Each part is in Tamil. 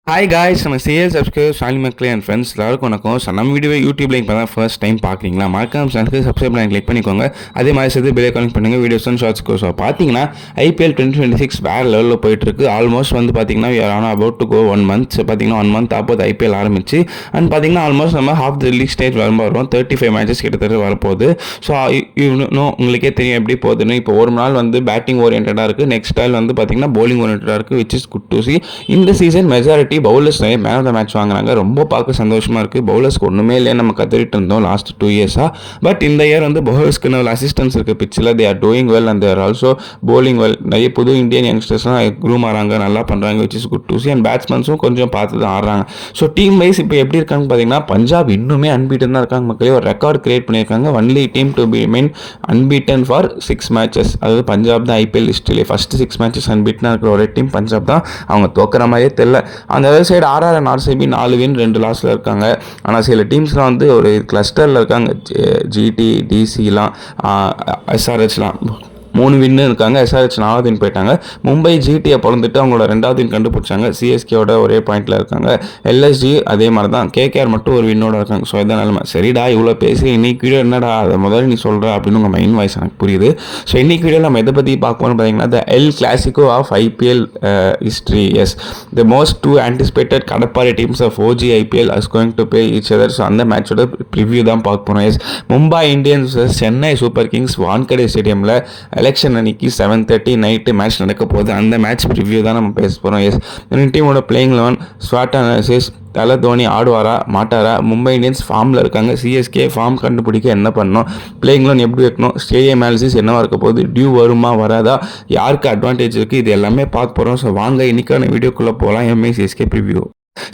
ஹாய் காய்ஸ், நம்ம சிஎல் சப்ஸ்கிரைப் சாலி மக்களே அண்ட் ஃப்ரெண்ட்ஸ் எல்லாருக்கும் வணக்கம். ஸோ நம்ம வீடியோ யூடியூப்ல இப்போ தான் ஃபர்ஸ்ட் டைம் பார்க்குறீங்களா, மறக்காம சேனலுக்கு சப்ஸ்கிரைப் பண்ணி கிளிக் பண்ணிக்கோங்க. அதே மாதிரி சேர்த்து பெல் ஐக்கான் பண்ணுங்கள், வீடியோஸ் அண்ட் ஷார்ட்ஸ்க்கு. ஸோ பார்த்தீங்கன்னா ஐபிஎல் 2026 வேறு லெவலில் போயிட்டுருக்கு. ஆல்மோஸ்ட் வந்து பார்த்தீங்கன்னா அபவுட் டு கோ 1 month. பார்த்தீங்கன்னா 1 month ஆப்போது ஐபிஎல் ஆரம்பிச்சு அண்ட் பார்த்தீங்கன்னா ஆல்மோஸ்ட் நம்ம ஹாஃப் த லீக் ஸ்டேஜ் வரும்போது வரும். 35 மேட்சஸ் கிட்டத்தட்ட வரப்போகுது. ஸோ இன்னும் உங்களுக்கே தெரியும் எப்படி போகுதுன்னு. இப்போ ஒரு நாள் வந்து பேட்டிங் ஓரியன்டாக இருக்குது, நெக்ஸ்ட் நாள் வந்து பார்த்தீங்கன்னா பவுலிங் ஓரியன்டாக இருக்குது, which is good to C. இந்த சீசன் மெஜாரிட்டி பவுலர்ஸ் நிறைய மேன் ஆஃப் த மேட்ச் வாங்குறாங்க. ரொம்ப பார்க்க சந்தோஷமாக இருக்குது. பவுலர்ஸ்க்கு ஒன்றுமே இல்லையே நம்ம கற்றுக்கிட்டு இருந்தோம் லாஸ்ட் 2 years. பட் இந்த இயர் வந்து பவுலர்ஸ்க்கு நல்ல அசிஸ்டன்ஸ் இருக்குது பிச்சில். They are doing well and they're also bowling well. நிறைய புது இந்தியன் யங்ஸ்டர்ஸ்லாம் க்ரூம் ஆகிறாங்க, நல்லா பண்ணுறாங்க, which is good to see. And பேட்ஸ்மேன்ஸும் கொஞ்சம் பார்த்து தான் ஆடுறாங்க. ஸோ டீம் வைஸ் இப்போ எப்படி இருக்காங்க பார்த்தீங்கன்னா, பஞ்சாப் இன்னுமே அன்பீட்டன் தான் இருக்காங்க மக்களே. ஒரு ரெக்கார்ட் கிரியேட் பண்ணியிருக்காங்க. Only team to remain unbeaten for 6 matches. அதாவது பஞ்சாப் தான் ஐபிஎல் ஹிஸ்ட்ரியிலே ஃபஸ்ட்டு 6 matches அன்பீட்டனாக இருக்கிற ஒரே டீம் பஞ்சாப் தான். அவங்க தோக்கிற மாதிரியே தெரியல. அந்த other side RR and RCB 4 win 2 lossல இருக்காங்க. ஆனால் சில டீம்ஸ்லாம் வந்து ஒரு கிளஸ்டரில் இருக்காங்க. ஜிடி, டிசிலாம், எஸ்ஆர்ஹெச்லாம் 3 win இருக்காங்க. எஸ்ஆர்ஹெச் 4வது win போயிட்டாங்க. மும்பை ஜிடியை பிறந்துட்டு அவங்களோட 2வது win கண்டுபிடிச்சாங்க. சிஎஸ்கேவோட ஒரே பாயிண்டில் இருக்காங்க. எல்எஸ்ஜி அதே மாதிரி தான். கேகேஆர் மட்டும் ஒரு வின்னோட இருக்காங்க. ஸோ இதான் நிலமை. சரிடா, இவ்வளோ பேசி இன்னைக்கு வீடியோ என்னடா அதை முதல்ல நீ சொல்கிற அப்படின்னு உங்கள் மைண்ட் வாய்ஸ் எனக்கு புரியுது. ஸோ இன்னைக்கு வீடியோ நம்ம எதை பற்றி பார்க்கணும்னு பார்த்தீங்கன்னா, the El Clasico of IPL history. Yes, the most 2 anticipated கடப்பாரி teams of OG IPL is going to play each other. So அந்த மேட்சோட ப்ரிவ்யூ தான் பார்க்க போகிறோம். S, Mumbai Indians Chennai super Kings Wankhede ஸ்டேடியமில் எலெக்ஷன் அன்னைக்கு 7:30 நைட்டு மேட்ச் நடக்க போகுது. அந்த மேட்ச் ரிவ்யூ தான் நம்ம பேச போகிறோம். எஸ், ரெண்டு டீமோட பிளேயிங் 11 ஸ்வாட் அனாலிசிஸ், தலை தோனி ஆடுவாரா மாட்டாரா, மும்பை இந்தியன்ஸ் ஃபார்மில் இருக்காங்க, சிஎஸ்கே ஃபார்ம் கண்டுபிடிக்க என்ன பண்ணணும், பிளேயிங் 11 எப்படி வைக்கணும், ஸ்டேடியம் அனாலிசிஸ் என்னவா இருக்க போகுது, டியூ வருமா வராதா, யாருக்கு அட்வான்டேஜ் இருக்குது, இது எல்லாமே பார்க்க போகிறோம். ஸோ வாங்க இன்னைக்கான வீடியோக்குள்ளே போகலாம். Mi CSK preview.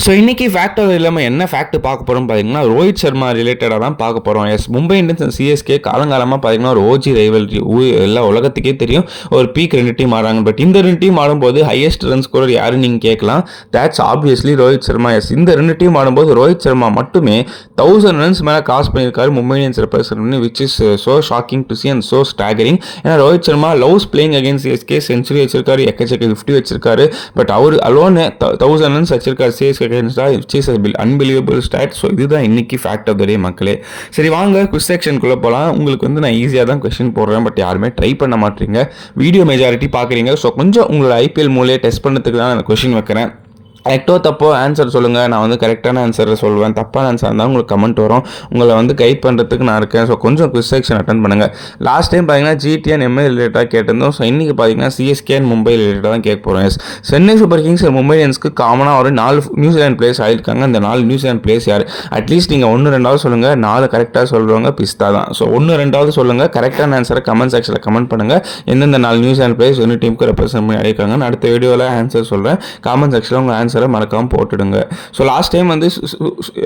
ஸோ இன்றைக்கி ஃபேக்டர் இல்லாமல் என்ன ஃபேக்ட் பார்க்க போகிறோம் பார்த்தீங்கன்னா, ரோஹித் சர்மா ரிலேட்டடாக தான் பார்க்க போகிறோம். S, Mumbai Indians and CSK காலங்காலமாக பார்த்தீங்கன்னா ஒரு ஓஜி ரைவல்ரி எல்லா உலகத்துக்கே தெரியும். ஒரு பீக் 2 டீம் ஆடுறாங்க. பட் இந்த 2 டீம் ஆடும்போது ஹையஸ்ட் ரன் ஸ்கோரர் யாருன்னு நீங்கள் கேட்கலாம். That's obviously Rohit Sharma. Yes, இந்த 2 டீம் ஆடும்போது ரோஹித் சர்மா மட்டுமே 1000 runs மேலே காஸ் பண்ணியிருக்காரு மும்பை இந்தியன்ஸ் ரெப்ரசன்ட் பண்ணி, which is so shocking to see and so staggering. ஏன்னா Rohit Sharma loves playing against CSK, century வச்சிருக்காரு, எக்கச்சக்க 50 வச்சிருக்காரு. பட் அவர் அலோன் 1000 runs வச்சிருக்காரு சிஎஸ்கே அகேன்ஸ்டாக, அன்பிலீவபிள் ஸ்டாட். ஸோ இதுதான் இன்னைக்கு ஃபேக்ட் ஆஃப் த டே மக்களே. சரி வாங்க குவிஸ் செக்ஷனுக்குள்ளே போகலாம். உங்களுக்கு வந்து நான் ஈஸியாக தான் கொஸ்டின் போடுறேன், பட் யாருமே ட்ரை பண்ண மாட்டீங்க. வீடியோ மெஜாரிட்டி பார்க்குறீங்க. ஸோ கொஞ்சம் உங்களோட ஐபிஎல் மூலையை டெஸ்ட் பண்ணுறதுக்கு தான் நான் கொஸ்டின் வைக்கிறேன். கரெக்டோ தப்போ ஆன்சர் சொல்லுங்கள். நான் வந்து கரெக்டான ஆன்சரை சொல்லுவேன். தப்பான ஆன்சர் இருந்தால் உங்களுக்கு கமெண்ட் வரும். உங்களை வந்து கைட் பண்ணுறதுக்கு நான் இருக்கேன். ஸோ கொஞ்சம் குவிஸ் செக்ஷன் அட்டன் பண்ணுங்கள். லாஸ்ட் டைம் பார்த்தீங்கன்னா ஜிடி அண்ட் எம்ஐ ரிலேட்டாக கேட்டிருந்தோம். ஸோ இன்றைக்கி பார்த்தீங்கன்னா சிஎஸ்கே அண்ட் மும்பை ரிலேட்டாக தான் கேட்க போகிறோம். Yes, Chennai super kings Mumbai இந்தியன்ஸ்க்கு காமனாக ஒரு 4 நியூசிலாந்து பிளேயர்ஸ் ஆகிருக்காங்க. அந்த 4 நியூசிலாந்து பிளேயர்ஸ் யார்? அட்லீஸ்ட் நீங்கள் 1-2 சொல்லுங்கள். 4 கரெக்டாக சொல்கிறவங்க பிஸ்தா தான். ஸோ 1-2 சொல்லுங்கள். கரெக்டான ஆன்சரை கமெண்ட் செக்ஷனில் கமெண்ட் பண்ணுங்கள். எந்தெந்த 4 நியூசிலாந்து பிளேயர்ஸ் ஒன்று டீமுக்கு ரெப்ரசென்ட் பண்ணி ஆகிருக்காங்கன்னு அடுத்த வீடியோவில் ஆன்சர் சொல்கிறேன். கமெண்ட் செக்ஷனில் உங்கள் ஆன்சரை மறக்காமல் போட்டுடுங்க. ஸோ லாஸ்ட் டைம் வந்து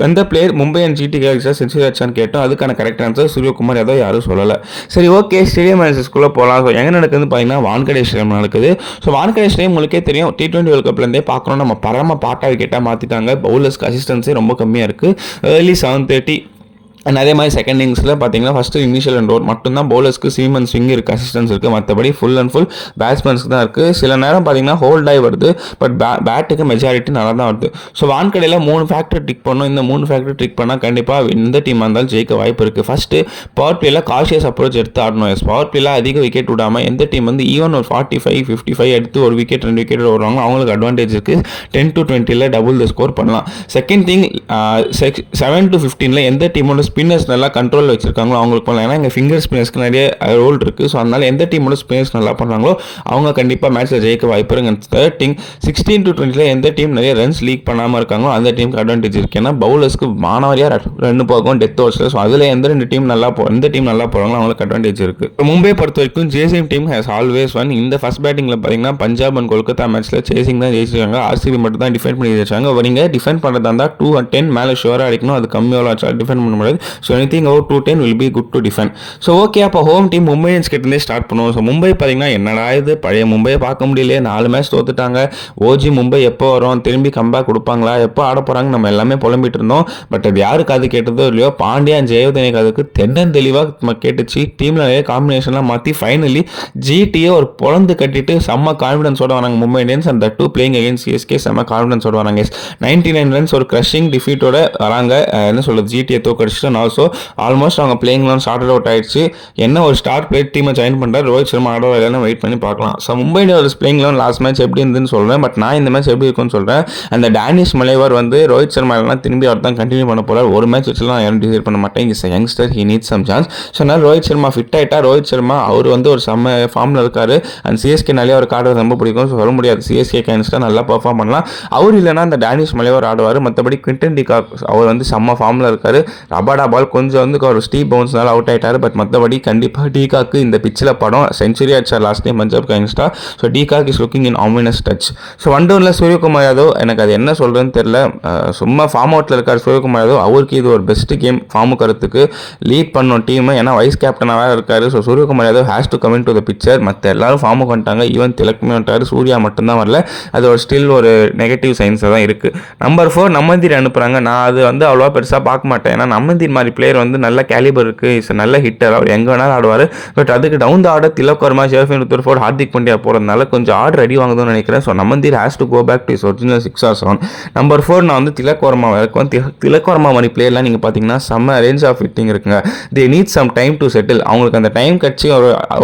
எந்த பிளேயர் மும்பை அண்ட் ஜிடி கேலக்ஸியாக செஞ்சுரி அடிச்சான்னு கேட்டோம். அதுக்கான கரெக்ட் ஆன்சர் சூரியகுமார் யாதவ் யாரும் சொல்லலை. சரி ஓகே, ஸ்டேடியம் அனாலிசிஸ்க்குள்ளே போகலாம். ஸோ எங்கே நடக்குதுன்னு பார்த்தீங்கன்னா வான்கடே ஸ்டேடியம் நடக்குது. ஸோ வான்கடே ஸ்டேடியம் உங்களுக்கே தெரியும், T20 வேர்ல்ட் கப்லேருந்தே பார்க்கணும். நம்ம பரம பாட்டா விக்கெட்டாக மாற்றிட்டாங்க. பவுலர்ஸ்க்கு அசிஸ்டன்ஸே ரொம்ப கம்மியாக இருக்குது. ஏர்லி 7:30 அண்ட் அதே மாதிரி செகண்ட் இன்னிங்ஸில் பார்த்தீங்கன்னா ஃபஸ்ட்டு இனிஷியல் அண்ட் ஓவர் மட்டும்தான் பவுலர்ஸ்க்கு சீம் அண்ட் ஸ்விங் இருக்குது, அசிஸ்டன்ஸ் இருக்குது. மற்றபடி ஃபுல் அண்ட் ஃபுல் பேட்ஸ்மேன்ஸ்க்கு தான் இருக்குது. சில நேரம் பார்த்தீங்கன்னா ஹோல்ட் ஆகி வருது, பட் பேட்டுக்கு மெஜாரிட்டி நல்லா தான் வருது. ஸோ வான்கடையில் 3 ஃபேக்டர் ட்ரிக் பண்ணணும். இந்த 3 ஃபேக்டர் ட்ரிக் பண்ணால் கண்டிப்பாக எந்த டீமாக இருந்தாலும் ஜெயிக்க வாய்ப்பு இருக்குது. ஃபஸ்ட்டு பவர் பிளேயில் காஷியஸ் அப்ரோச் எடுத்து ஆடணும். எஸ், பவர் பிளேயில் அதிக விக்கெட் விடாமல் எந்த டீம் வந்து ஈவன் ஒரு 45-55 எடுத்து ஒரு விக்கெட் 2 விக்கெட் வருவாங்க, அவங்களுக்கு அட்வான்டேஜ் இருக்குது. 10-20 டபுள் த ஸ்கோர் பண்ணலாம். செகண்ட் திங், 7-15 எந்த டீமோட ஸ்பின்னர்ஸ் நல்லா கண்ட்ரோல் வச்சிருக்காங்களோ அவங்களுக்கு பண்ணலாம். ஏன்னா எங்கள் ஃபிங்கர் ஸ்பின்னர்ஸ்க்கு நிறைய ரோல் இருக்குது. ஸோ அதனால் எந்த டீமோட ஸ்பின்னர்ஸ் நல்லா பண்ணுறாங்களோ அவங்க கண்டிப்பாக மேட்ச்சில் ஜெயிக்க வாய்ப்பு இருக்குது. தேர்ட் திங், 16-20 எந்த டீம் நிறைய ரன்ஸ் லீக் பண்ணாமல் இருக்காங்களோ அந்த டீமுக்கு அட்வான்டேஜ் இருக்குது. ஏன்னா பவுலர்ஸ்க்கு மானவரியாக ரன் போகும் டெத் ஓவர்ஸில். ஸோ அதில் எந்த டீம் நல்லா போகிறாங்களோ அவங்களுக்கு அட்வான்டேஜ் இருக்குது. மும்பை பொறுத்த வரைக்கும் chasing team has always one. இந்த ஃபர்ஸ்ட் பேட்டிங்கில் பார்த்தீங்கன்னா பஞ்சாப் அண்ட் கொல்கத்தா மேட்ச்சில் சேசிங் தான் ஜெயிச்சிருக்காங்க. ஆர்சிபி மட்டும் தான் டிஃபெண்ட் பண்ணி ஜெயிச்சாங்க. நீங்கள் டிஃபெண்ட் பண்ணுறதா இருந்தால் 210 மேலே ஷுவராக அடிக்கணும். அது கம்மியாக டிஃபெண்ட் பண்ண முடியாது. So anything over 210 will be good to defend. So okay, அப்போ ஹோம் டீம் மும்பை இந்தியன்ஸ் கிட்டே ஸ்டார்ட் பண்ணுவோம். ஸோ மும்பை பார்த்தீங்கன்னா என்னடா இது பழைய மும்பையை பார்க்க முடியலையே, 4 மேட்ச் தோத்துட்டாங்க. ஓஜி மும்பை எப்போ வரும், திரும்பி கம்பேக் கொடுப்பாங்களா, எப்போ ஆட போகிறாங்க, நம்ம எல்லாமே புலம்பிட்டு இருந்தோம். பட் அது யாருக்கு அது கேட்டதோ இல்லையோ, பாண்டியா ஜெயவர்தனைக்கு அதுக்கு தெளிவாக கேட்டுச்சு. டீமில் நிறைய காம்பினேஷன்லாம் மாற்றி ஃபைனலி ஜிடியை ஒரு பொழந்து கட்டிட்டு செம்ம கான்ஃபிடன்ஸோட வராங்க மும்பை இந்தியன்ஸ். அந்த 2 பிளேயிங் அகேன்ஸ்ட் சிஎஸ்கே செம்ம கான்ஃபிடன்ஸோட வராங்க. 99 ரன்ஸ் ஒரு கிரஷிங் டிஃபீட்டோட வராங்க. என்ன சொல்றது, ஜிடியை தோக்கடிச்சிட்டு ஆல்சோ ஆல்மோஸ்ட் அவங்க பிளேயிங்லாம் ஸ்டார்ட் அவுட் ஆயிடுச்சு. என்ன ஒரு ஸ்டார் பிளேயர் டீமை ஜாயின் பண்ணுறாரு, ரோஹித் சர்மா ஆடோ இல்லைன்னு வெயிட் பண்ணி பார்க்கலாம். ஸோ மும்பை இந்தியன்ஸ் பிளேயிங்லாம் லாஸ்ட் மேட்ச் எப்படி இருந்துன்னு சொல்கிறேன். பட் நான் இந்த மேட்ச் எப்படி இருக்குன்னு சொல்கிறேன். அந்த டேனிஷ் மலைவர் வந்து ரோஹித் சர்மா எல்லாம் திரும்பி அவர் தான் கண்டினியூ பண்ண போகிறார். ஒரு மேட்ச் வச்சுலாம் யாரும் டிசைட் பண்ண மாட்டேன். Is youngster, he need some chance. So அதனால் ரோஹித் சர்மா ஃபிட் ஆகிட்டா, ரோஹித் சர்மா அவர் வந்து ஒரு செம்ம ஃபார்மில் இருக்காரு. அண்ட் சிஎஸ்கேனாலே அவர் ஆடுறது ரொம்ப பிடிக்கும். ஸோ சொல்ல முடியாது, சிஎஸ்கே கேன்ஸ்டாக நல்லா பர்ஃபார்ம் பண்ணலாம். அவர் இல்லைனா அந்த டேனிஷ் மலைவர் ஆடுவார். மற்றபடி குவிண்டன் டிகாக் அவர் வந்து செம்ம ஃபார்மில் இருக்காரு. ரபாடா பால் கொஞ்சம் வந்து அவர் ஸ்டீவ் பவுன்ஸ்னால அவுட் ஆகிட்டார். பட் மற்றபடி கண்டிப்பாக டிகாக்கு இந்த பிச்சில் படம் செஞ்சுரி அடிச்சார் லாஸ்ட் டைம் பஞ்சாப் கேங்ஸ்டா. So de Kock is looking in ominous touch. So 1 டவுனில் சூரியகுமார் யாதவ் எனக்கு அது என்ன சொல்கிறதுன்னு தெரியல. சும்மா ஃபார்ம் அவுட்டில் இருக்கார் சூரியகுமார் யாதவ். அவருக்கு இது ஒரு பெஸ்ட் கேம் ஃபார்முக்கு வரத்துக்கு, லீட் பண்ணணும் டீம். ஏன்னா வைஸ் கேப்டனாக இருக்காரு. So Suryakumar Yadav has to come in to the picture. மற்ற எல்லாரும் ஃபார்முக்கு வந்துட்டாங்க. ஈவன் திலக்குமே வந்துட்டார். சூர்யா மட்டும்தான் வரல. அது ஒரு ஸ்டில் ஒரு நெகட்டிவ் சைன்ஸாக தான் இருக்குது. நம்பர் 4 நம்மந்தீர் அனுப்புகிறாங்க. நான் அது வந்து அவ்வளோவா பெருசாக பார்க்க மாட்டேன். ஏன்னா நம்மந்தீர் மாதிரி பிளேயர் வந்து நல்ல கேலிபர் இருக்குது. இஸ் நல்ல ஹிட்டர். அவர் எங்கே வேணாலும் ஆடுவார். பட் அதுக்கு down the order Tilak Varma, Sherfane Rutherford, Hardik Pandya போகிறதுனால கொஞ்சம் ஆர்டர் ரெடி வாங்குதுன்னு நினைக்கிறேன். So Naman Dhir has to go back to his original 6 or 7. Number 4 நான் வந்து திலக் வர்மா இருக்கும். திலக் வர்மா மாதிரி பிளேயர்லாம் நீங்கள் பார்த்தீங்கன்னா செம்ம ரேஞ்ச் ஆஃப் ஹிட்டிங் இருக்குங்க. They need some time to settle. அவங்களுக்கு அந்த டைம் கட்சி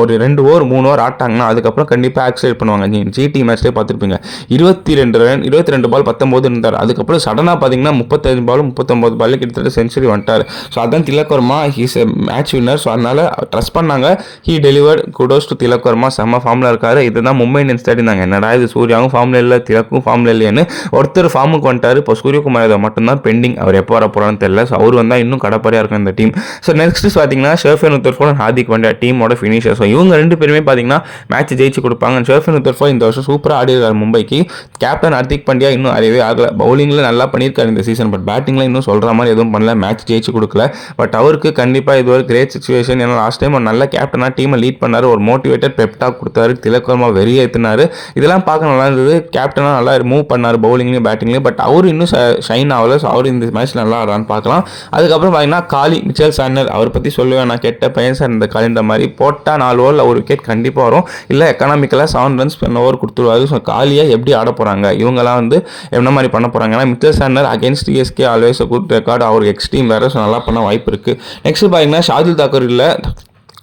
ஒரு 2 ஓவர் 3 ஓவர் ஆட்டாங்கன்னா அதுக்கப்புறம் கண்டிப்பாக ஆக்சிலேட் பண்ணுவாங்க. நீங்கள் ஜிடி மேட்ச்லேயே பார்த்துருப்பீங்க. 22 பால் 19 இருந்தார். அதுக்கப்புறம் சடனாக பார்த்தீங்கன்னா 35 பால் 39 பால் கிட்டத்தட்ட செஞ்சுரி வந்துட்டார். ஸோ அதான் Tilak Varma, he's a match winner. So அதனால் ட்ரஸ்ட் பண்ணாங்க. He delivered. Kudos to Tilak Varma. செம்ம ஃபார்மில் இருக்காரு. இதுதான் மும்பை இந்தியன்ஸ் தேடினாங்க. என்னடா இது சூர்யாவும் ஃபார்மில் இல்லை, திலக்கும் ஃபார்மில் இல்லைன்னு ஒருத்தர் ஃபார்முக்கு வந்துட்டார். இப்போ சூரியகுமார் யாதவ் மட்டும்தான் பெண்டிங். அவர் எப்போ வர போகிறான்னு தெரியல. ஸோ அவர் வந்தால் இன்னும் கடப்பறையாக இருக்கும் இந்த டீம். ஸோ நெக்ஸ்ட் பார்த்தீங்கன்னா ஷெர்ஃபின் ருத்தர்ஃபோர்ட், ஹார்திக் பாண்டியா டீமோட ஃபினிஷர். ஸோ இவங்க 2 பேருமே பார்த்தீங்கன்னா மேட்ச் ஜெயிச்சு கொடுப்பாங்க. ஷெர்ஃபின் ருத்தர்ஃபோர்ட் இந்த வருஷம் சூப்பராக ஆடிருக்காரு மும்பைக்கு. கேப்டன் ஹார்திக் பாண்டியா இன்னும் அறியவே ஆகல. பவுலிங்கில் நல்லா பண்ணியிருக்காரு இந்த சீசன். பட் பேட்டிங்கில் இன்னும் சொல்கிற மாதிரி எதுவும் பண்ணல. மேட்ச் ஜெயிச்சு கொடுக்கல. பட் அவருக்கு கண்டிப்பாக இது ஒரு கிரேட் சிச்சுவேஷன். ஏன்னா லாஸ்ட் டைம் ஒரு நல்ல கேப்டனாக டீமை லீட் பண்ணார். ஒரு மோட்டிவேட்டட் பெப்டாக் கொடுத்தாரு. திலக் வர்மா வெறிய ஏற்றினார். இதெல்லாம் பார்க்க நல்லா இருந்தது. கேப்டனாக நல்லா மூவ் பண்ணார் பவுலிங்லேயும் பேட்டிங்லேயும். பட் அவர் இன்னும் ஷைன் ஆகல. ஸோ அவர் இந்த மேட்ச் நல்லா ஆடுறான்னு பார்க்கலாம். அதுக்கப்புறம் பார்த்தீங்கன்னா காலி மிச்சல் சாண்டர், அவர் பற்றி சொல்லுவேன். நான் கெட்ட பையன் சார் இந்த காலின்ற மாதிரி போட்டால் 4 ஓவரில் ஒரு விக்கெட் கண்டிப்பாக வரும். இல்லை எக்கனாமிக்கலாக 7 ரன்ஸ் per over கொடுத்துருவாரு. ஸோ காலியை எப்படி ஆட போகிறாங்க, இவங்கெல்லாம் வந்து என்ன மாதிரி பண்ண போகிறாங்க. ஏன்னா Mitchell Santner against CSK always good record. அவருக்கு எக்ஸ்ட்ரீம் வேறு. ஸோ நல்லா பண்ண வாய்ப்பு இருக்குது. நெக்ஸ்ட் பார்த்தீங்கன்னா ஷார்துல் தாக்கூர் இல்லை.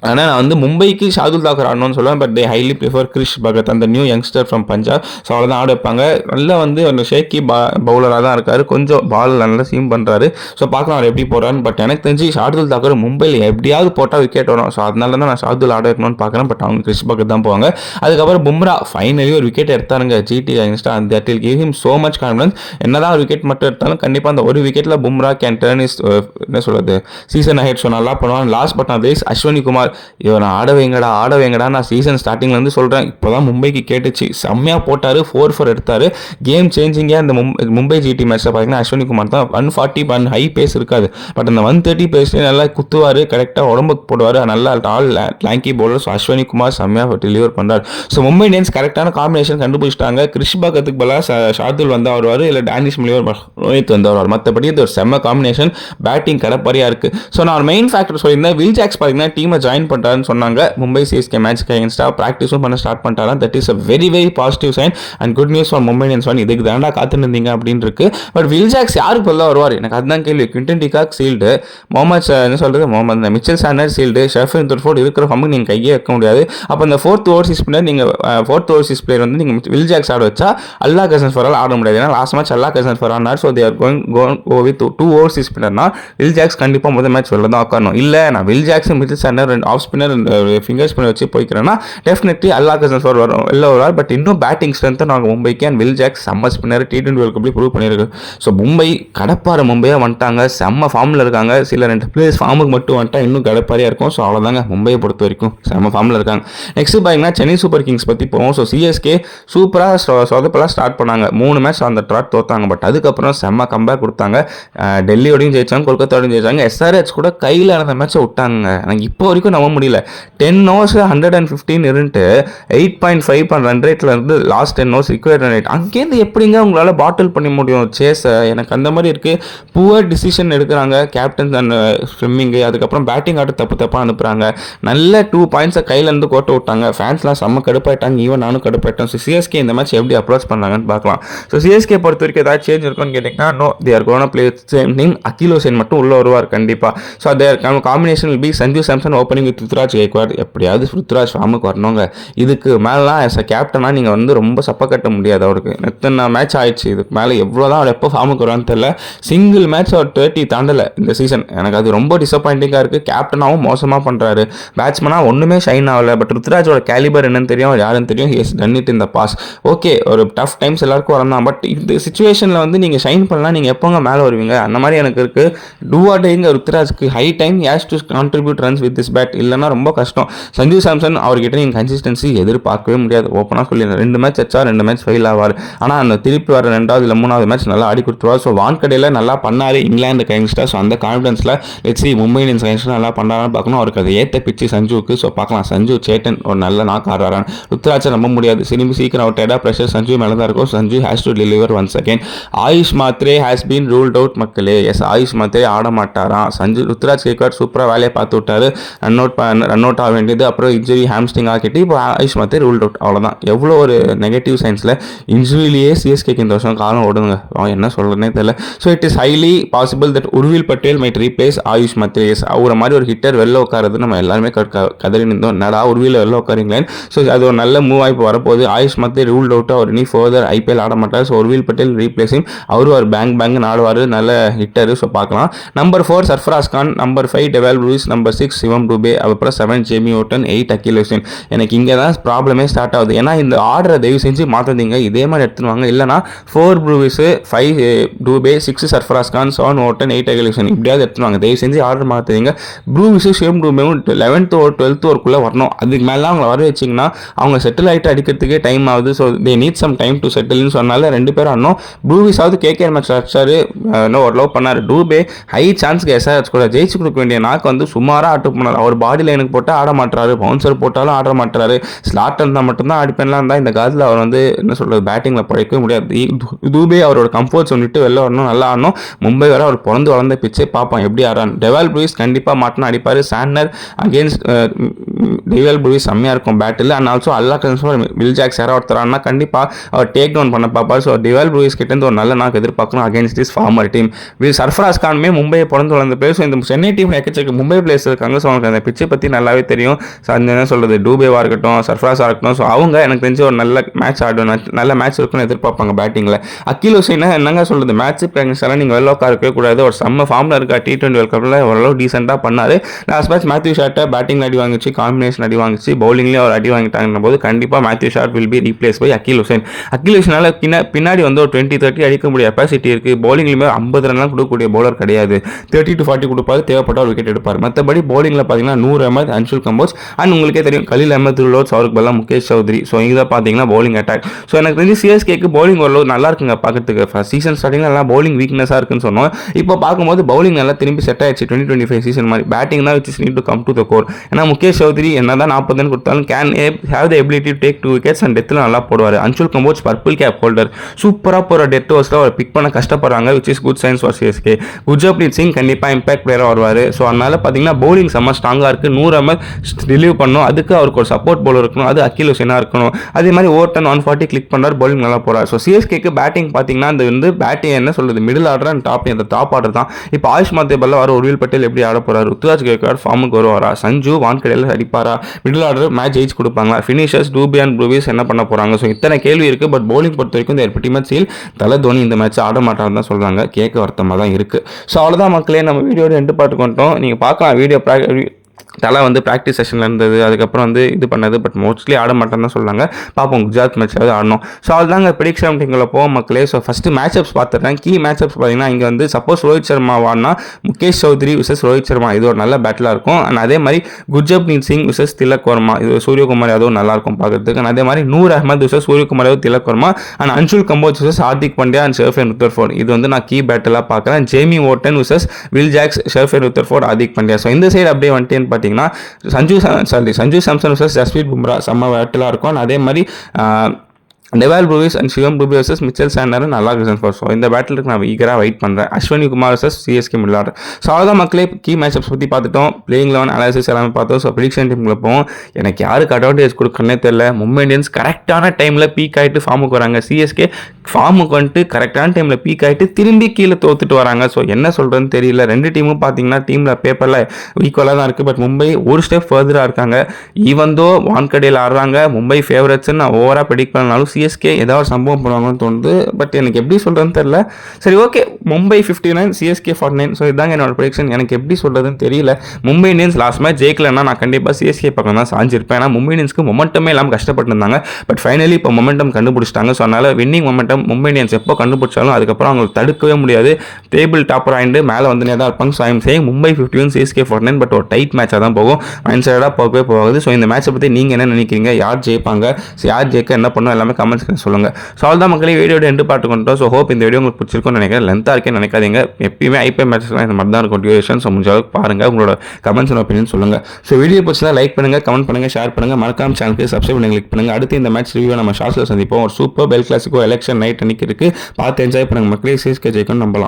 ஆனால் நான் வந்து மும்பைக்கு ஷார்துல் தாக்கூர் ஆடணும்னு சொல்லுவேன். But they highly prefer Krish Bhagat, அந்த new youngster from Punjab. So அவ்வளோ தான் ஆட வைப்பாங்க. நல்லா வந்து ஒரு ஷேக்கி பவுலராக தான் இருக்கார். கொஞ்சம் பால் நல்லா சீம் பண்ணுறாரு. ஸோ பார்க்கலாம் அவர் எப்படி போகிறான்னு. பட் எனக்கு தெரிஞ்சு ஷார்துல் தாக்கூர் மும்பையில் எப்படியாவது போட்டால் விக்கெட் வரும். ஸோ அதனால தான் நான் ஷார்துல் ஆட வைக்கணும்னு பார்க்குறேன். பட் அவங்க கிரிஷ் பகத் தான் போவாங்க. அதுக்கப்புறம் பும்ரா ஃபைனலி ஒரு விக்கெட் எடுத்தாருங்க ஜிடி அகேன்ஸ்ட். அந்த that will give him so much confidence. என்னதான் ஒரு விக்கெட் மட்டும் எடுத்தாலும் கண்டிப்பாக அந்த ஒரு விக்கெட்டில் பும்ரா கேன் டர்ன் இஸ் என்ன சொல்கிறது சீசன் அஹெட். ஸோ நல்லா பண்ணுவாங்க. Last but not least Ashwini Kumar. இவன் ஆட வைங்கடா நான் சீசன் ஸ்டார்டிங்லேருந்து சொல்கிறேன். இப்போ தான் மும்பைக்கு கேட்டுச்சு. செம்மையாக போட்டார். 4-4 எடுத்தார். கேம் சேஞ்சிங்காக அந்த மும்பை ஜிடி மேட்ச்சில் பார்த்தீங்கன்னா அஸ்வினி குமார் தான். 140 ஹை பேஸ் இருக்காது. பட் அந்த 130 பேஸ்லேயே நல்லா குத்துவார். கரெக்டாக உடம்புக்கு போடுவார். நல்லா all lanky bowler. So Ashwani Kumar செம்மையாக டெலிவர் பண்ணுறார். ஸோ மும்பை இந்தியன்ஸ் கரெக்டான காம்பினேஷன் கண்டுபிடிச்சிட்டாங்க. கிரிஷ் பகத்துக்கு பதிலாக ஷார்துல் வந்தால் வருவார். இல்லை டேனிஷ் மலிவர் ரோஹித் வந்து வருவார். மற்றபடி இது ஒரு செம்ம காம்பினேஷன். பேட்டிங் கடப்பறையாக இருக்குது. ஸோ நான் மெயின் ஃபேக்டர் சொல்லியிருந்தேன். வில் ஜாக்ஸ் பார்த்தீங்கன்னா டீமை ஜாயின் பண்ணுறாருன்னு சொன்னாங்க. மும்பை சிஎஸ்கே மேட்ச்க்கு அகேன்ஸ்டாக ப்ராக்டிஸும் பண்ண ஸ்டார்ட் பண்ணிட்டாங்க. That is a very very positive sign and good news for Mumbai Indians. இதுக்கு தாண்டா காத்துருந்தீங்க அப்படின்னு இருக்கு. பட் வில் ஜாக்ஸ் யாருக்கு பதிலாக வருவார் எனக்கு அதுதான் கேள்வி. Quinton de Kock sealed, Mohammed Mitchell Santner sealed, Sherfane Rutherford இருக்கிற ஃபம்முக்கு நீங்கள் கையே வைக்க முடியாது. அப்போ அந்த 4th ஓவர்சீஸ் பிளேயர் நீங்கள் 4th ஓவர்சீஸ் பிளேயர் வந்து நீங்கள் வில் ஜாக்ஸ் ஆட வச்சா அல்லா கசன் ஃபரால் ஆட முடியாது. ஏன்னா லாஸ்ட் மேட்ச் அல்லா கசன் ஃபரால் ஆனார். So they're going with 2 overseas பிளேயர்னா வில் ஜாக்ஸ் கண்டிப்பாக முதல் மேட்ச் வெளில தான் உட்காரணும். இல்லை நான் Will Jacks Mitchell Santner off spinner finger spinner வச்சு போய்க்கிறேன்னா டெஃபினெட்லி அல்லா கசன்ஸ் வரும் வெளில வருவார். பட் இன்னும் பேட்டிங் ஸ்ட்ரென்த்தை நாங்கள் மும்பைக்கு அண்ட் வில் ஜாக்ஸ் செம்ம ஸ்பின்னர் T20 வேர்ல்ட் கப்லேயே ப்ரூவ் பண்ணியிருக்கு. ஸோ மும்பை கடப்பாறை மும்பையாக வந்துட்டாங்க, செம்ம ஃபார்மில் இருக்காங்க. சில 2 பிளேயர்ஸ் ஃபார்முக்கு மட்டும் வந்துட்டா இன்னும் கடப்பாரியாக இருக்கும். ஸோ அவ்வளோதாங்க மும்பையை பொறுத்த வரைக்கும் செம்ம ஃபார்மில் இருக்காங்க. நெக்ஸ்ட் பார்த்தீங்கன்னா சென்னை சூப்பர் கிங்ஸ் பற்றி போவோம். ஸோ சிஎஸ்கே சூப்பராக சொதப்பெல்லாம் ஸ்டார்ட் பண்ணாங்க, 3 மேட்ச் அந்த ட்ராட் தோத்தாங்க. பட் அதுக்கப்புறம் செம்ம கம்பேக் கொடுத்தாங்க. டெல்லியோடையும் ஜெயிச்சாங்க, கொல்கத்தாவோடையும் ஜெயிச்சாங்க. SRH கூட கையில் இருந்த மேட்சை விட்டாங்க. எனக்கு இப்போ வரைக்கும் நம்ப முடியல. 10 overs 115 இருந்துட்டு 8.5 ரன் ரேட்டில் இருந்து last 10 overs required run rate. அங்கேருந்து எப்படிங்க உங்களால் பாட்டில் பண்ண முடியும் சேஸை? எனக்கு அந்த மாதிரி இருக்குது. புவர் டிசிஷன் எடுக்கிறாங்க கேப்டன் அண்ட் ஸ்விம்மிங்கு. அதுக்கப்புறம் பேட்டிங் ஆட்டு தப்பாக அனுப்புகிறாங்க. நல்ல 2 பாயிண்ட்ஸை கையிலேருந்து கோட்டை விட்டாங்க. ஃபேன்ஸ்லாம் செம்ம கடுப்பாயிட்டாங்க, ஈவன் நானும் கடுப்பாயிட்டேன். ஸோ சிஎஸ்கே இந்த மேட்ச் எப்படி அப்ரோச் பண்ணாங்கன்னு பார்க்கலாம். ஸோ சிஎஸ்கே பொறுத்த வரைக்கும் ஏதாவது சேஞ்ச் இருக்குன்னு கேட்டிங்கன்னா no, they are gonna play same team. Akeal Hosein மட்டும் உள்ளே வருவார் கண்டிப்பாக. So their combination will be Sanju Samson opening with Ruturaj Gaikwad. எப்படியாவது ருத்ராஜ் ஃபார்முக்கு வரணுங்க. இதுக்கு மேலாம் ஆஸ் அ கேப்டனாக நீங்கள் வந்து ரொம்ப சப்ப கட்ட முடியாது. அவருக்கு எத்தனை மேட்ச் ஆயிடுச்சு, இதுக்கு மேலே எவ்வளோ தான் அவர் எப்போ ஃபார்முக்கு வருவான்னு தெரியல. சிங்கிள் மேட்ச் அவர் 30 தாண்டலை இந்த சீசன். எனக்கு அது ரொம்ப டிசப்பாயிண்டிங்காக இருக்குது. கேப்டனாகவும் மோசமாக பண்ணுறாரு, பேட்ஸ்மனாக ஒன்றுமே ஷைன் ஆகலை. பட் ருத்ராஜோட கேலிபர் என்னன்னு தெரியும், அவர் யாருன்னு தெரியும். He has done it in the past. Okay, ஒரு டஃப் டைம்ஸ் எல்லாருக்கும் வரலாம். பட் இந்த சுச்சுவேஷனில் வந்து நீங்கள் ஷைன் பண்ணலாம், நீங்கள் எப்போங்க மேலே வருவீங்க? அந்த மாதிரி எனக்கு இருக்குது. டூ ஆர் டைங்க ருத்ராஜ்க்கு high time has to contribute runs with this bat, இல்லைனா ரொம்ப கஷ்டம். சஞ்சு சாம்சன் அவர்கிட்ட நீங்கள் கன்சிஸ்டன்சி எதிர்பார்க்கவே முடியாது. ஓப்பனாக சொல்லிடுறேன், 2 மேட்ச் வச்சா 2 மேட்ச் ஃபெயில் ஆவார். ஆனால் அந்த திருப்பி வர 2வது இல்லை 3வது மேட்ச் நல்லா ஆடி கொடுத்துருவார். ஸோ வான்கடையில் நல்லா பண்ணார் இங்கிலாந்து கைங்ஸ்டர். ஸோ அந்த கான்ஃபிடன்ஸில் லெட்ஸி மும்பை இந்தியன்ஸ் கைங்ஸ்டர் நல்லா பண்ணாரான்னு பார்க்கணும். அவருக்கு அதை ஏற்ற பிச்சு சஞ்சுவுக்கு. ஸோ பார்க்கலாம், சஞ்சு சேட்டன் ஒரு நல்ல நாக் ஆடுறாரான். ருத்ராஜை நம்ப முடியாது, சினிமி சீக்கிரம் அவுட் ஆயிடா. ப்ரெஷர் சஞ்சு மேலே தான் இருக்கும். Sanju has to deliver once again. AYUSH Mhatre has been ruled out மக்களே. எஸ், ஆயுஷ் மாத்ரே ஆட மாட்டாராம். சஞ்சு ருத்ராஜ் கெய்க்வாட் சூப்பராக வேலையை பார்த்து விட்டாரு. ரன் அவுட் ஆக வேண்டியது. அப்புறம் இன்ஜுரி ஹாம்ஸ்டிங் ஆக்கிட்டு இப்போ ஆயுஷ் மாத்ரே ரூல்ட் அவுட். அவ்வளோதான். எவ்வளோ ஒரு நெகட்டிவ் சைன்ஸில் இன்ஜுரியிலேயே சிஎஸ்கேக்கு இந்த வருஷம் காலம் ஓடுங்க. அவன் என்ன சொல்கிறதுனே தெரியல. So it is highly possible that Urvil Patel might replace AYUSH Mhatre. அவரை மாதிரி ஒரு ஹிட்டர் வெளில உட்காரது நம்ம எல்லாருமே கதறி நின்றோம். என்னடா உர்வில் வெளில உட்காரிங்களேன். ஸோ அது ஒரு நல்ல மூவ் ஆகி வரப்போகுது. Ayush Mhatre ruled out. அவர் இனி ஃபர்தர் ஐபிஎல் ஆட மாட்டார். So Urvil Patel replacing. அவரும் ஒரு பேங்க் ஆடுவார், நல்ல ஹிட்டரு. ஸோ பார்க்கலாம். Number 4 Sarfaraz Khan, number 5 Dewald Lewis, number 6 Shivam Dube, அப்புறம் 7 ஜேமி ஓட்டன், 8 அகில் ஹுசைன். எனக்கு இங்கே தான் ப்ராப்ளமே ஸ்டார்ட் ஆகுது. ஏன்னா இந்த ஆர்டரை தயவு செஞ்சு மாற்றாதீங்க, இதே மாதிரி எடுத்துருவாங்க. இல்லைனா 4 ப்ரூவிஸ், 5 டூபே, 6 சர்ஃபராஸ் கான், 7 ஓட்டன், 8 அகில் ஹுசைன் இப்படியாவது எடுத்துருவாங்க. தயவு செஞ்சு order மாற்றாதீங்க. ப்ரூவிஸும் Sivam டூபேவும் 11th or 12th ஓவருக்குள்ளே வரணும். அதுக்கு மேலே அவங்கள வர வச்சிங்கன்னா அவங்க செட்டில் ஆகிட்டு அடிக்கிறதுக்கே டைம் ஆகுது. So they need some time to செட்டில்னு சொன்னால 2 பேரும் ஆடணும். ப்ரூவிஸாவது கேகேஆர் மேட்ச் அடிச்சாரு, ஒரு லவ் பண்ணார். டூபே ஹை சான்ஸ்க்கு SRH கூட ஜெயிச்சு கொடுக்க வேண்டிய நாக்கு வந்து சுமாராக ஆட்டு போனார். அவர் பாடி லைனுக்கு போட்டால் ஆட மாட்டாரு, பவுன்சர் போட்டாலும் ஆட மாட்டாரு. ஸ்லாட் இருந்தால் மட்டும்தான் அடிப்பேன்லாம் இருந்தால் இந்த காலத்தில் அவர் வந்து என்ன சொல்கிறது பேட்டிங்கில் பழைக்கவே முடியாது. டூபே அவரோட கம்ஃபர்ட் ஜோன் விட்டு வெளில வரணும், நல்லா ஆடணும். மும்பை வர அவர் பிறந்து வளர்ந்த பிச்சை பார்ப்பான் எப்படி ஆடுறான். டெவால் ப்ரூவிஸ் கண்டிப்பாக மாட்டினா அடிப்பார். சாண்டர் அகேன்ஸ்ட் டெவால் ப்ரூவிஸ் செம்மையாக இருக்கும் பேட்டில். And also Allah Ghazanfar Will Jacks யாராவது ஒருத்தரானா கண்டிப்பாக அவர் டேக் டவுன் பண்ண பார்ப்பார். ஸோ டெவால் ப்ரூவிஸ் கிட்டேருந்து ஒரு நல்ல நாக்கு எதிர்பார்க்கணும் against this former team. Sarfaraz கானுமே மும்பையை பிறந்து வளர்ந்த பிளேயர். ஸோ இந்த சென்னை டீம் எக்கச்சக்க மும்பை பிளேயர்ஸ் இருக்காங்க. ஸோ அவங்களுக்கு அந்த பிச்சை பற்றி நல்லாவே தெரியும். ஸோ அந்த என்ன சொல்கிறது டூபேவாக இருக்கட்டும், சர்ஃபராஸாக இருக்கட்டும். ஸோ அவங்க எனக்கு தெரிஞ்சு ஒரு நல்ல மேட்ச் ஆடணும், நல்ல மேட்ச் இருக்குன்னு எதிர்பார்ப்பாங்க பேட்டிங்கில். அகில் ஹுசைனா என்னங்க சொல்கிறது மேட்ச் பிளேயர்ஸ் எல்லாம் நீங்கள் வெளில உட்காரவே கூடாது. ஒரு செம்ம ஃபார்மில் இருக்கா. T20 வேர்ல்ட் கப்பில் ஓரளவு டீசெண்டாக பண்ணார். லாஸ்ட் மேட்ச் மேத்யூ ஷாட்டை பேட்டிங் அடி வாங்கிச்சு, காம்பினேஷன் அடி வாங்கிச்சு, பவுலிங்லேயே அவர் அடி வாங்கிட்டாங்கன்னும் போது கண்டிப்பாக Matthew Short will be replaced by Akeal Hosein. Akeal ஹுசைனால் பின்னாடி வந்து ஒரு 20-30 அடிக்கக்கூடிய கெப்பாசிட்டி இருக்குது. பவுலிங்லையுமே 50 ரன்லாம் கொடுக்கக்கூடிய பவுலர் கிடையாது. 30 to 40 கொடுப்பாரு, தேவைப்பட்ட ஒரு விக்கெட் எடுப்பார். மற்றபடி பவுலிங்கில் பார்த்தீங்கன்னா 100 அஹமத், அன்ஷுல் கம்போஸ் அண்ட் உங்களுக்கே தெரியும் கலீல் அஹமத், ரோட்ஸ், அவருக்கு பதிலாக முகேஷ் சௌத்ரி. ஸோ இங்கே தான் பார்த்தீங்கன்னா பவுலிங் அட்டாக். ஸோ எனக்கு தெரிஞ்சு சிஎஸ்கேக்கு பவுலிங் ஓரளவு நல்லா இருக்குங்க பார்க்கறதுக்கு. ஃபர்ஸ்ட் சீசன் ஸ்டார்டிங்கில் நல்லா பவுலிங் வீக்னஸாக இருக்குன்னு சொன்னோம். இப்போ பார்க்கும்போது பவுலிங் நல்லா திரும்பி செட் ஆயிடுச்சு. 2025 சீசன் மாதிரி பேட்டிங் தான் which is need to come to the core. ஏன்னா முகேஷ் சௌத்ரி என்ன தான் 40 ரன் கொடுத்தாலும் can have the ability to take 2 wickets and டெத்தில் நல்லா போடுவார். Anshul Kamboj purple cap holder, சூப்பராக போகிற டெத் ஓவர்ஸில் அவர் பிக் பண்ண கஷ்டப்படுறாங்க which is good signs for CSK. Gurjapneet Singh கண்டிப்பாக இம்பாக்ட் பிளேயராக வருவார். ஸோ அதனால் பார்த்தீங்கன்னா பவுலிங் செம்ம ஸ்ட்ராங்காக இருக்குது. 100 அஹமத் ரிலீவ் பண்ணணும், அதுக்கு அவருக்கு ஒரு சப்போர்ட் பவுலர் இருக்கணும், அது அகில் ஹுசைனாக இருக்கணும். அதே மாதிரி ஓவர்டன் 140 கிளிக் பண்ணுறார், பவுலிங் நல்லா போகிறார். ஸோ சிஎஸ்கேக்கு பேட்டிங் பார்த்தீங்கன்னா அது வந்து பேட்டிங் என்ன சொல்கிறது middle order and top order தான். இப்போ ஆயுஷ் மாத்ரே பதிலாக வர உர்வில் பட்டேல் எப்படி ஆட போகிறார், ருத்ராஜ் கெய்க்வாட் ஃபார்முக்கு வருவாரா, சஞ்சு வான்கடையில் அடிப்பாரா, மிடில் ஆர்டர் மேட்ச் ஜெயிச்சு கொடுப்பாங்களா, ஃபினிஷர்ஸ் டூபே அண்ட் ப்ரூவிஸ் என்ன பண்ண போகிறாங்க. ஸோ இத்தனை கேள்வி இருக்குது. பட் பவுலிங் பொறுத்த வரைக்கும் தேர் பிரிட்டி மச் சீல். தலை தோனி இந்த மேட்ச் ஆட மாட்டான்னு தான் சொல்கிறாங்க. கேட்க வருத்தமாக தான் இருக்குது. ஸோ அவ்வளோதான் மக்களே, நம்ம வீடியோட எண்டு பாட்டு கொண்டோம். நீங்கள் பார்க்கலாம் வீடியோ தலை வந்து ப்ராக்டிஸ் செஷனில் இருந்தது, அதுக்கப்புறம் வந்து இது பண்ணது. பட் மோஸ்ட்லி ஆட மாட்டேன்னு தான் சொன்னாங்க. பார்ப்போம், குஜராத் மேட்சாவது ஆடணும். ஸோ அதுதாங்க ப்ரெடிக்ஷன் டீமில் போவோம் மக்களே. ஸோ ஃபஸ்ட்டு மேட்சப்ஸ் பார்த்துட்டேன். கீ மேட்சப்ஸ் பார்த்தீங்கன்னா இங்கே வந்து சப்போஸ் ரோஹித் சர்மா ஆடினா முகேஷ் சௌத்ரி விசஸ் ரோஹித் சர்மா, இது ஒரு நல்ல பேட்டிலாக இருக்கும். அண்ட் அதே மாதிரி குர்ஜப்னீத் சிங் விசஸ் திலக் வர்மா, இது சூரியகுமார் யாதவ் நல்லாயிருக்கும் பார்க்குறதுக்கு. அண்ட் அதே மாதிரி Noor Ahmad versus Suryakumar Yadav Tilak Varma. And Anshul Kamboj versus Hardik Pandya and Sherfane Rutherford, இது வந்து நான் கீ பேட்டிலாக பார்க்குறேன். Jamie Overton versus Will Jacks, Sherfane Rutherford, Hardik Pandya. So இந்த சைடு அப்படியே வந்துட்டேன்னு பார்த்தீங்கன்னா சஞ்சு சாம்சன் விசஸ் ஜஸ்பீத் பும்ரா செம்ம பேட்டிலாக இருக்கும். அதே மாதிரி Dewald Brevis and Shivam Dube versus Mitchell Santner நல்லா ரீசன் ஃபார். ஸோ இந்த பேட்டிலுக்கு நான் ஈகராக வெயிட் பண்ணுறேன். அஸ்வினி குமார் வர்சஸ் சிஎஸ்கே மில்லார். ஸோ அவ்வளோதான் மக்களே, கீ மேட்சப்ஸ் பற்றி பார்த்துட்டோம். பிளேயிங் 11 அனாலிசிஸ் எல்லாமே பார்த்தோம். ஸோ ப்ரெடிக்ஷன் டீமில் போவோம். எனக்கு யாருக்கு அட்வான்டேஜ் கொடுக்குறனே தெரியல. மும்பை இந்தியன்ஸ் கரெக்டான டைமில் பீக் ஆகிட்டு ஃபார்முக்கு வராங்க. சிஎஸ்கே ஃபார்முக்கு வந்துட்டு கரெக்டான டைமில் பீக் ஆகிட்டு திரும்பி கீழே தோத்துட்டு வராங்க. ஸோ என்ன சொல்கிறதுன்னு தெரியல. ரெண்டு டீமும் பார்த்தீங்கன்னா டீமில் பேப்பரில் ஈக்குவலாக தான் இருக்குது. பட் மும்பை ஒரு ஸ்டெப் ஃபர்தராக இருக்காங்க. ஈவந்தோ வான்கடையில் ஆடுறாங்க. மும்பை ஃபேவரட்ஸ்ன்னு நான் ஓவராக ப்ரெடிக்ட் பண்ணாலும் சிஎஸ்கே ஏதாவது சம்பவம் பண்ணுவாங்கன்னு தோணுது. பட் எனக்கு எப்படி சொல்கிறதுன்னு தெரியல. சரி, ஓகே, மும்பை 59 சிஎஸ்கே 49. ஸோ இதுதாங்க என்னோட ப்ரெடிக்ஷன். எனக்கு எப்படி சொல்கிறதுன்னு தெரியல. மும்பை இந்தியன்ஸ் லாஸ்ட் மேட்ச் ஜெயிக்கலன்னா நான் கண்டிப்பாக சிஎஸ்கே பக்கம் தான் சாஞ்சிருப்பேன். ஏன்னா மும்பை இந்தியன்ஸ்க்கு மொமெண்டமே இல்லாமல் கஷ்டப்பட்டு இருந்தாங்க. பட் ஃபைனலி இப்போ மொமெண்டம் கண்டுபிடிச்சிட்டாங்க. ஸோ அதனால் வின்னிங் மொமெண்டம் மும்பை இந்தியன்ஸ் எப்போ கண்டுபிடிச்சாலும் அதுக்கப்புறம் அவங்களுக்கு தடுக்கவே முடியாது. டேபிள் டாப்பர் ஆகிட்டு மேலே வந்துனே தான் இருப்பாங்க. So I'm saying Mumbai 51 CSK 49. But ஒரு டைட் மேட்சாக தான் போகும். மைண்ட் சைடாக போகவே போகாது. ஸோ இந்த மேட்சை பற்றி நீங்கள் என்ன நினைக்கிறீங்க? யார் ஜெயிப்பாங்க? ஸோ யார் ஜெயிக்க என்ன பண்ணணும் எல்லாமே கமெண்ட்ஸ் சொல்லுங்கள். ஸோ அவ்வளோதான் மக்களே, வீடியோட எண்டு பார்த்து கொண்டோம். ஸோ ஹோப் இந்த வீடியோ உங்களுக்கு பிடிச்சிருக்கும்னு நினைக்கிறேன். லென்த்தாக இருக்கேன்னு நினைக்காதீங்க. எப்பயுமே ஐபிஎல் மேட்சஸ்லாம் இந்த மாதிரி தான் இருக்கும் டியூரேஷன். ஸோ முடிஞ்ச அளவுக்கு பாருங்கள், உங்களோட கமெண்ட்ஸ் அண்ட் ஒப்பீனியன் சொல்லுங்கள். ஸோ வீடியோ பிடிச்சா லைக் பண்ணுங்கள், கமெண்ட் பண்ணுங்கள், ஷேர் பண்ணுங்கள், மறக்காம சேனலுக்கு சப்ஸ்கிரைப் பண்ணி கிளிக் பண்ணுங்கள். அடுத்து இந்த மேட்ச் ரிவ்யூ நம்ம ஷார்ட்ஸில் சந்திப்போம். ஒரு super bell Clasico election night அன்னைக்கு இருக்குது. பார்த்து என்ஜாய் பண்ணுங்கள் மக்களே. சிஎஸ்கே ஜெயிக்கும்னு நம்பலாம்.